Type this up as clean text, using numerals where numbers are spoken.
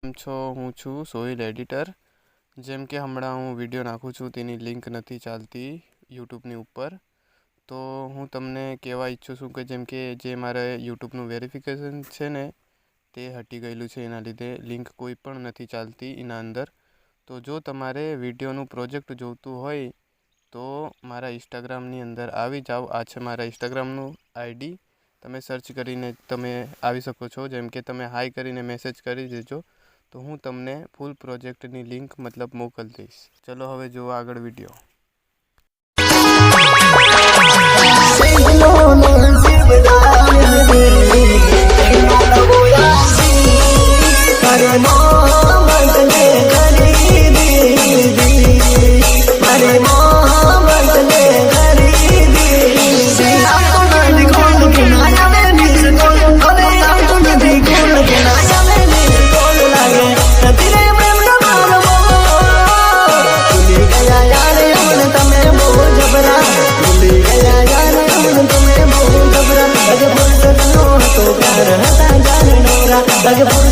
કેમ છો? હું છું સોહિલ એડિટર। જેમ કે હમણાં હું વિડીયો નાખું છું તેની લિંક નથી ચાલતી યુટ્યુબની ઉપર, તો હું તમને કહેવા ઈચ્છું છું કે જેમ કે જે મારે યુટ્યુબનું વેરિફિકેશન છે ને તે હટી ગયેલું છે, એના લીધે લિંક કોઈ પણ નથી ચાલતી એના અંદર। તો જો તમારે વિડીયોનું પ્રોજેક્ટ જોઈતું હોય તો મારા ઇન્સ્ટાગ્રામની અંદર આવી જાઓ। આ છે મારા ઇન્સ્ટાગ્રામનું આઈડી, તમે સર્ચ કરીને તમે આવી શકો છો। જેમ કે તમે હાઈ કરીને મેસેજ કરી દેજો તો હું તમને ફૂલ પ્રોજેક્ટની લિંક મતલબ મોકલી દઈશ। ચલો હવે જુઓ આગળ વિડીયો। लगे